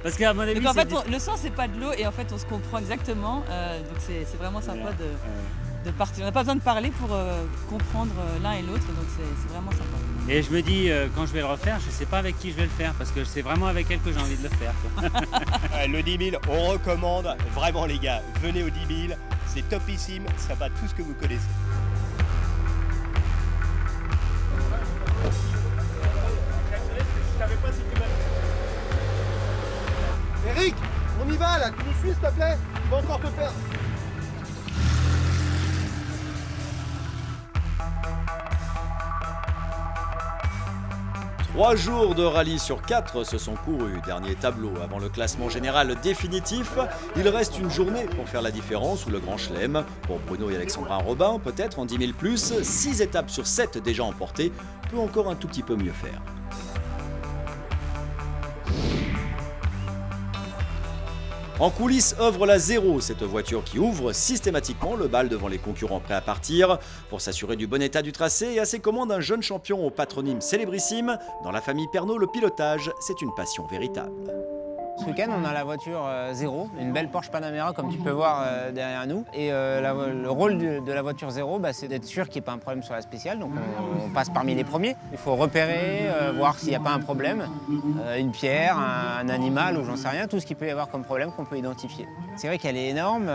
Parce qu'à mon avis, donc en fait, le son, c'est pas de l'eau et en fait, on se comprend exactement. Donc c'est vraiment sympa de partir. On n'a pas besoin de parler pour comprendre l'un et l'autre, donc c'est vraiment sympa. Et je me dis, quand je vais le refaire, je sais pas avec qui je vais le faire, parce que c'est vraiment avec elle que j'ai envie de le faire. Le 10 000, on recommande. Vraiment, les gars, venez au 10 000. C'est topissime, ça bat tout ce que vous connaissez. Eric, on y va là, tu nous suis s'il te plaît. Tu vas encore te perdre. Trois jours de rallye sur 4 se sont courus. Dernier tableau avant le classement général définitif. Il reste une journée pour faire la différence ou le Grand Chelem. Pour Bruno et Alexandrin Robin, peut-être en 10 000 plus. 6 étapes sur 7 déjà emportées. Peut encore un tout petit peu mieux faire. En coulisses œuvre la 0, cette voiture qui ouvre systématiquement le bal devant les concurrents prêts à partir. Pour s'assurer du bon état du tracé et à ses commandes un jeune champion au patronyme célébrissime. Dans la famille Pernot, le pilotage, c'est une passion véritable. Ce week-end, on a la voiture 0, une belle Porsche Panamera comme tu peux voir derrière nous. Et le rôle de la voiture 0, c'est d'être sûr qu'il n'y ait pas un problème sur la spéciale. Donc on passe parmi les premiers. Il faut repérer, voir s'il n'y a pas un problème, une pierre, un animal ou j'en sais rien, tout ce qu'il peut y avoir comme problème qu'on peut identifier. C'est vrai qu'elle est énorme,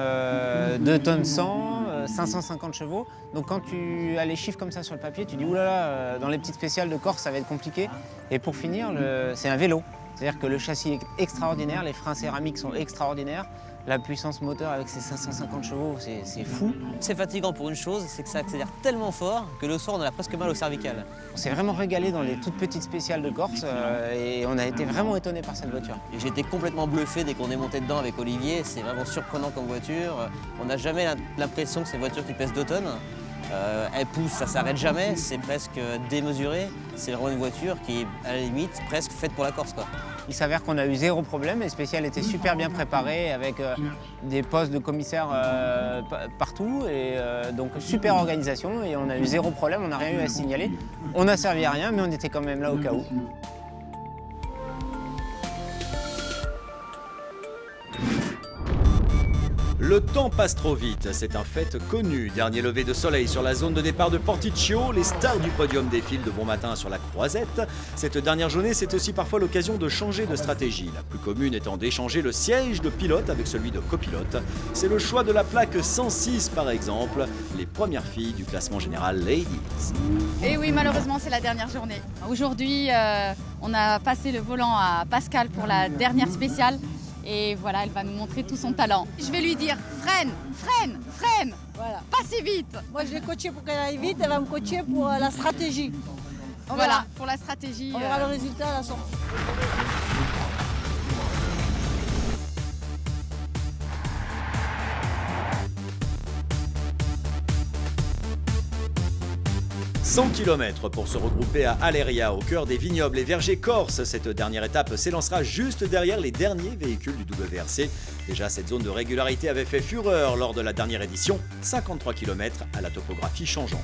2 tonnes 100, 550 chevaux. Donc quand tu as les chiffres comme ça sur le papier, tu dis oulala, dans les petites spéciales de Corse, ça va être compliqué. Et pour finir, c'est un vélo. C'est-à-dire que le châssis est extraordinaire, les freins céramiques sont extraordinaires, la puissance moteur avec ses 550 chevaux, c'est fou. C'est fatigant pour une chose, c'est que ça accélère tellement fort que le soir on a presque mal au cervical. On s'est vraiment régalé dans les toutes petites spéciales de Corse et on a été vraiment étonnés par cette voiture. J'ai été complètement bluffé dès qu'on est monté dedans avec Olivier, c'est vraiment surprenant comme voiture. On n'a jamais l'impression que c'est une voiture qui pèse 2 tonnes. Elle pousse, ça s'arrête jamais, c'est presque démesuré. C'est vraiment une voiture qui est à la limite presque faite pour la Corse, quoi. Il s'avère qu'on a eu 0 problème, les spéciales étaient super bien préparées avec des postes de commissaires partout et donc super organisation et on a eu 0 problème, on n'a rien eu à signaler. On n'a servi à rien mais on était quand même là au cas où. Le temps passe trop vite, c'est un fait connu. Dernier lever de soleil sur la zone de départ de Porticcio, les stars du podium défilent de bon matin sur la croisette. Cette dernière journée, c'est aussi parfois l'occasion de changer de stratégie. La plus commune étant d'échanger le siège de pilote avec celui de copilote. C'est le choix de la plaque 106 par exemple, les premières filles du classement général Ladies. Et oui, malheureusement, c'est la dernière journée. Aujourd'hui, on a passé le volant à Pascal pour la dernière spéciale. Et voilà, elle va nous montrer tout son talent. Je vais lui dire freine, freine, freine. Voilà. Pas aussi vite. Moi, je l'ai coachée pour qu'elle aille vite, elle va me coacher pour la stratégie. Voilà, pour la stratégie. On verra le résultat à la sortie. « 100 km pour se regrouper à Aleria, au cœur des vignobles et vergers corses. Cette dernière étape s'élancera juste derrière les derniers véhicules du WRC. Déjà, cette zone de régularité avait fait fureur lors de la dernière édition, 53 km à la topographie changeante.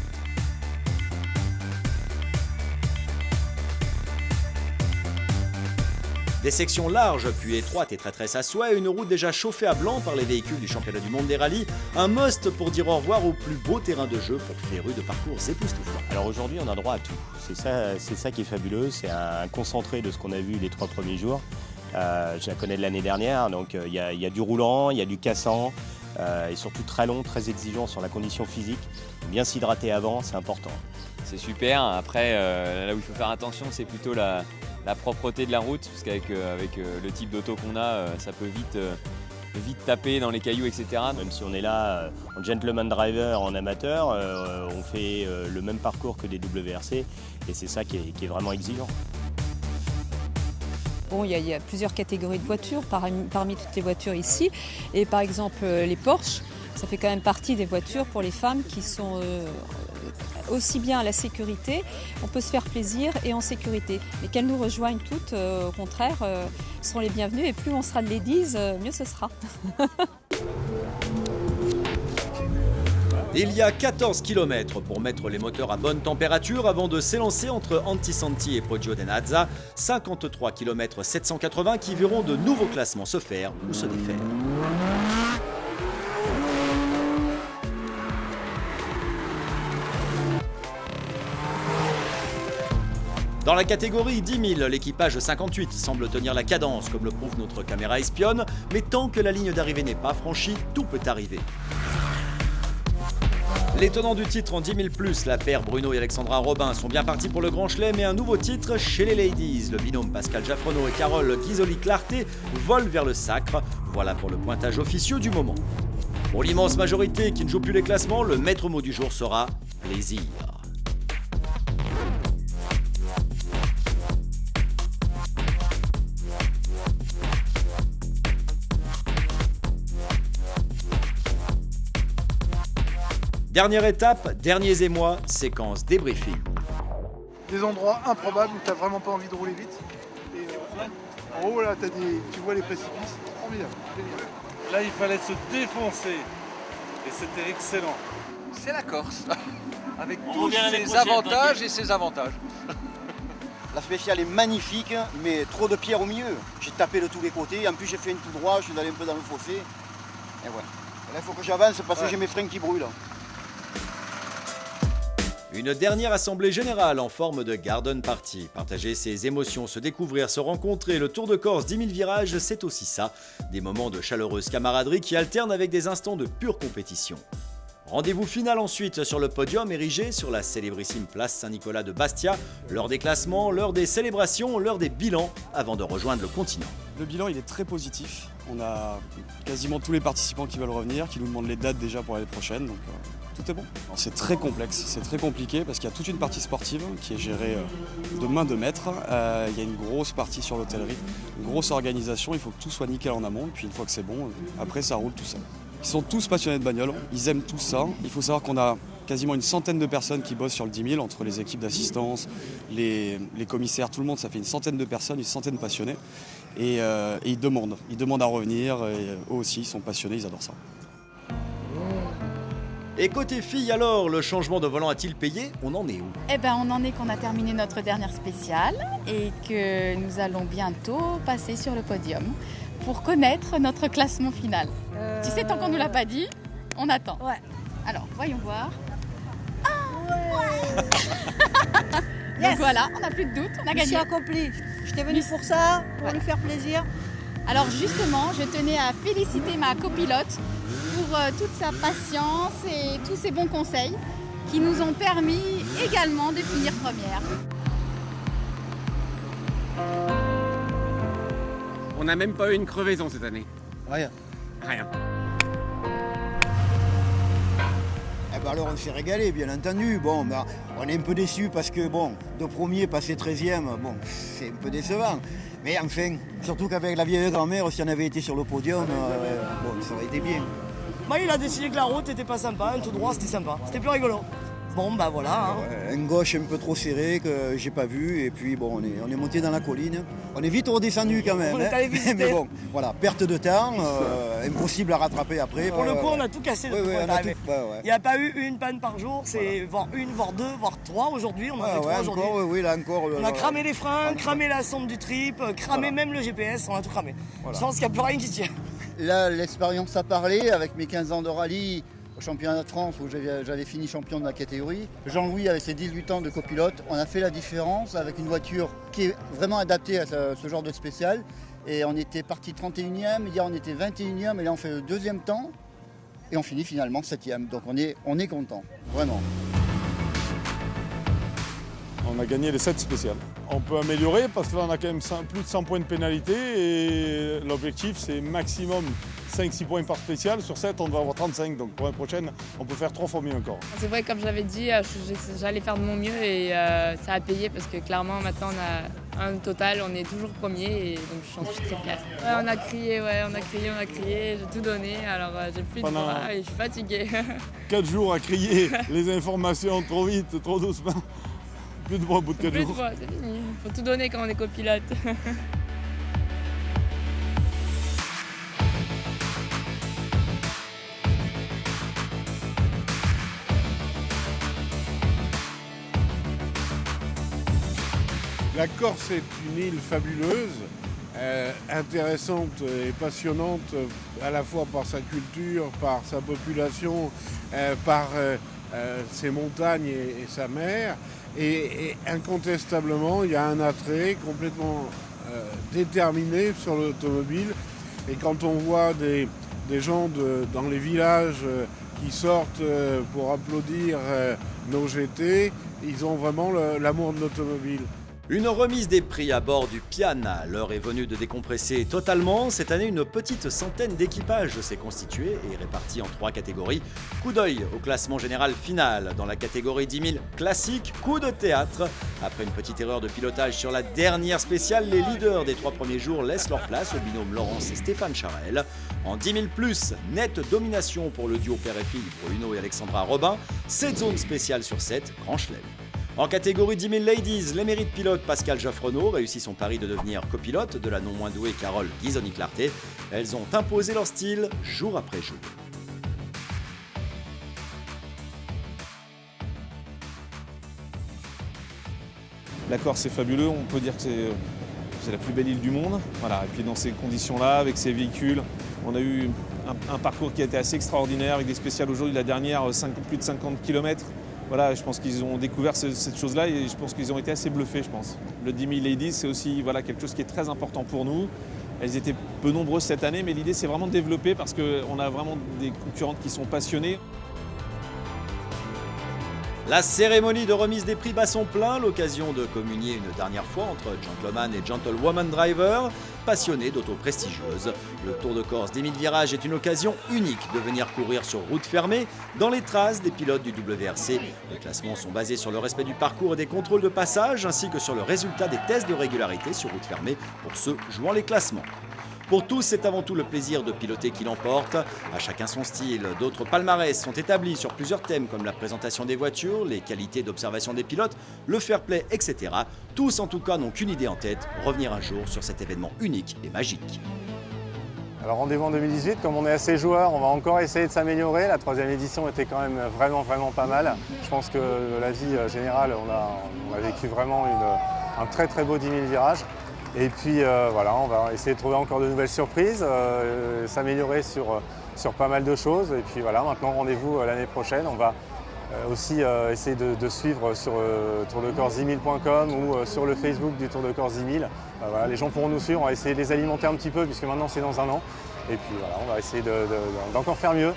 Des sections larges, puis étroites et traîtresses à souhait, une route déjà chauffée à blanc par les véhicules du championnat du monde des rallyes, un must pour dire au revoir au plus beau terrain de jeu pour férus de parcours époustouflants. Alors aujourd'hui, on a droit à tout. C'est ça qui est fabuleux, c'est un concentré de ce qu'on a vu les 3 premiers jours. Je la connais de l'année dernière, donc il y a du roulant, il y a du cassant, et surtout très long, très exigeant sur la condition physique. Bien s'hydrater avant, c'est important. C'est super. Après, là où il faut faire attention, c'est plutôt la propreté de la route, parce qu'avec le type d'auto qu'on a, ça peut vite taper dans les cailloux, etc. Même si on est là en gentleman driver, en amateur, on fait le même parcours que des WRC, et c'est ça qui est vraiment exigeant. Bon, il y a plusieurs catégories de voitures parmi toutes les voitures ici, et par exemple les Porsche, ça fait quand même partie des voitures pour les femmes qui sont aussi bien à la sécurité, on peut se faire plaisir et en sécurité. Mais qu'elles nous rejoignent toutes, au contraire, seront les bienvenues et plus on sera de ladies, mieux ce sera. Il y a 14 km pour mettre les moteurs à bonne température avant de s'élancer entre Antisanti et Poggio Denazza. 53 km 780 qui verront de nouveaux classements se faire ou se défaire. Dans la catégorie 10 000, l'équipage 58 semble tenir la cadence, comme le prouve notre caméra espionne, mais tant que la ligne d'arrivée n'est pas franchie, tout peut arriver. Les tenants du titre en 10 000+, la paire Bruno et Alexandra Robin sont bien partis pour le Grand Chelem et un nouveau titre chez les ladies. Le binôme Pascal Jaffreno et Carole Ghisoli-Clarté volent vers le sacre. Voilà pour le pointage officieux du moment. Pour l'immense majorité qui ne joue plus les classements, le maître mot du jour sera plaisir. Dernière étape, derniers émois, séquence débriefing. Des endroits improbables où t'as vraiment pas envie de rouler vite. Et en haut là, tu vois les précipices, c'est formidable. Là, il fallait se défoncer et c'était excellent. C'est la Corse, avec tous ses avantages et ses avantages. La spéciale est magnifique, mais trop de pierres au milieu. J'ai tapé de tous les côtés, en plus j'ai fait une tout droit, je suis allé un peu dans le fossé. Et voilà. Et là, il faut que j'avance parce que j'ai mes freins qui brûlent. Une dernière assemblée générale en forme de garden party. Partager ses émotions, se découvrir, se rencontrer, le Tour de Corse 10 000 virages, c'est aussi ça. Des moments de chaleureuse camaraderie qui alternent avec des instants de pure compétition. Rendez-vous final ensuite sur le podium érigé sur la célébrissime place Saint-Nicolas de Bastia. L'heure des classements, l'heure des célébrations, l'heure des bilans avant de rejoindre le continent. Le bilan il est très positif. On a quasiment tous les participants qui veulent revenir, qui nous demandent les dates déjà pour l'année prochaine. Donc tout est bon. C'est très complexe, c'est très compliqué parce qu'il y a toute une partie sportive qui est gérée de main de maître. Il y a une grosse partie sur l'hôtellerie, une grosse organisation. Il faut que tout soit nickel en amont. Et puis une fois que c'est bon, après ça roule tout seul. Ils sont tous passionnés de bagnole, ils aiment tout ça. Il faut savoir qu'on a quasiment une centaine de personnes qui bossent sur le 10 000, entre les équipes d'assistance, les commissaires, tout le monde, ça fait une centaine de personnes, une centaine de passionnés. Et ils demandent à revenir, et eux aussi, ils sont passionnés, ils adorent ça. Et côté filles alors, le changement de volant a-t-il payé? On en est où? Eh ben on en est qu'on a terminé notre dernière spéciale et que nous allons bientôt passer sur le podium pour connaître notre classement final. Tu sais, tant qu'on ne nous l'a pas dit, on attend. Ouais. Alors, voyons voir. Ah ouais. Donc voilà, on n'a plus de doute, on a gagné. Mission accomplie. J'étais venue pour ça, pour lui faire plaisir. Alors justement, je tenais à féliciter ma copilote pour toute sa patience et tous ses bons conseils qui nous ont permis également de finir première. On n'a même pas eu une crevaison cette année. Rien. Rien. alors on s'est régalé, bien entendu. Bon, ben, on est un peu déçus parce que, bon, de premier, passer 13e, bon, c'est un peu décevant. Mais enfin, surtout qu'avec la vieille grand-mère, si on avait été sur le podium, bon, ça aurait été bien. Bah, il a décidé que la route était pas sympa, un tout droit c'était sympa, c'était plus rigolo. Bon bah voilà. Ouais, un gauche un peu trop serré que j'ai pas vu et puis bon on est monté dans la colline. On est vite redescendu quand même. On est allé visiter. Mais bon, voilà, perte de temps, impossible à rattraper après. Pour le coup on a tout cassé depuis qu'on est arrivé. Ouais. Il n'y a pas eu une panne par jour, c'est voire une, voire deux, voire trois aujourd'hui. On a fait trois aujourd'hui. Oui, là encore. On a cramé les freins, cramé la sonde du trip, cramé même le GPS, on a tout cramé. Voilà. Je pense qu'il n'y a plus rien qui tient. Là l'expérience a parlé avec mes 15 ans de rallye. Au championnat de France où j'avais fini champion de la catégorie. Jean-Louis avec ses 18 ans de copilote, on a fait la différence avec une voiture qui est vraiment adaptée à ce genre de spécial. Et on était parti 31e, hier on était 21e et là on fait le deuxième temps et on finit finalement 7e. Donc on est content, vraiment. On a gagné les 7 spéciales. On peut améliorer parce que là on a quand même plus de 100 points de pénalité et l'objectif c'est maximum 5-6 points par spécial. Sur 7 on devrait avoir 35, donc pour la prochaine on peut faire 3 fois mieux encore. C'est vrai, comme j'avais dit, j'allais faire de mon mieux et ça a payé parce que clairement maintenant on a un total, on est toujours premier et donc j'en suis très fière. Ouais, on a crié, j'ai tout donné, alors j'ai plus de voix et je suis fatiguée. 4 jours à crier les informations trop vite, trop doucement. Plus de voix au bout de 4 jours. Plus de voix, c'est fini. Il faut tout donner quand on est copilote. La Corse est une île fabuleuse, intéressante et passionnante à la fois par sa culture, par sa population, par ses montagnes et sa mer. Et incontestablement, il y a un attrait complètement déterminé sur l'automobile. Et quand on voit des gens dans les villages qui sortent pour applaudir nos GT, ils ont vraiment l'amour de l'automobile. Une remise des prix à bord du Piana. L'heure est venue de décompresser totalement. Cette année, une petite centaine d'équipages s'est constituée et répartie en 3 catégories. Coup d'œil au classement général final. Dans la catégorie 10 000 classique, coup de théâtre. Après une petite erreur de pilotage sur la dernière spéciale, les leaders des 3 premiers jours laissent leur place au binôme Laurence et Stéphane Charel. En 10 000 plus, nette domination pour le duo père et fille Bruno et Alexandra Robin. 7 zones spéciales sur 7, grand chelem. En catégorie 10 000 ladies, l'émérite pilote Pascal Jaffrenaud réussit son pari de devenir copilote de la non moins douée Carole Ghisoni-Clarté. Elles ont imposé leur style jour après jour. La Corse c'est fabuleux, on peut dire que c'est la plus belle île du monde. Voilà. Et puis dans ces conditions-là, avec ces véhicules, on a eu un parcours qui a été assez extraordinaire avec des spéciales aujourd'hui, la dernière, plus de 50 km. Voilà, je pense qu'ils ont découvert cette chose-là et je pense qu'ils ont été assez bluffés, je pense. Le 10 000 Ladies, c'est aussi quelque chose qui est très important pour nous. Elles étaient peu nombreuses cette année, mais l'idée, c'est vraiment de développer parce qu'on a vraiment des concurrentes qui sont passionnées. La cérémonie de remise des prix bat son plein, l'occasion de communier une dernière fois entre gentleman et gentlewoman driver, passionnés d'auto prestigieuses. Le Tour de Corse 10 000 virages est une occasion unique de venir courir sur route fermée dans les traces des pilotes du WRC. Les classements sont basés sur le respect du parcours et des contrôles de passage, ainsi que sur le résultat des tests de régularité sur route fermée pour ceux jouant les classements. Pour tous, c'est avant tout le plaisir de piloter qui l'emporte. À chacun son style. D'autres palmarès sont établis sur plusieurs thèmes comme la présentation des voitures, les qualités d'observation des pilotes, le fair play, etc. Tous en tout cas n'ont qu'une idée en tête, revenir un jour sur cet événement unique et magique. Alors rendez-vous en 2018, comme on est assez joueurs, on va encore essayer de s'améliorer. La 3e édition était quand même vraiment pas mal. Je pense que la vie générale, on a vécu vraiment un très beau 10 000 virages. Et puis voilà, on va essayer de trouver encore de nouvelles surprises, s'améliorer sur pas mal de choses. Et puis voilà, maintenant rendez-vous l'année prochaine. On va aussi essayer de suivre sur tourdecorse1000.com ou sur le Facebook du Tour de Corse 10 000. Voilà, les gens pourront nous suivre, on va essayer de les alimenter un petit peu puisque maintenant c'est dans un an. Et puis voilà, on va essayer d'encore faire mieux.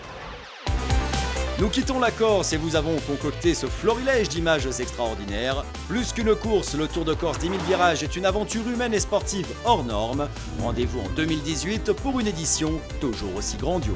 Nous quittons la Corse et vous avons concocté ce florilège d'images extraordinaires. Plus qu'une course, le Tour de Corse 10 000 virages est une aventure humaine et sportive hors norme. Rendez-vous en 2018 pour une édition toujours aussi grandiose.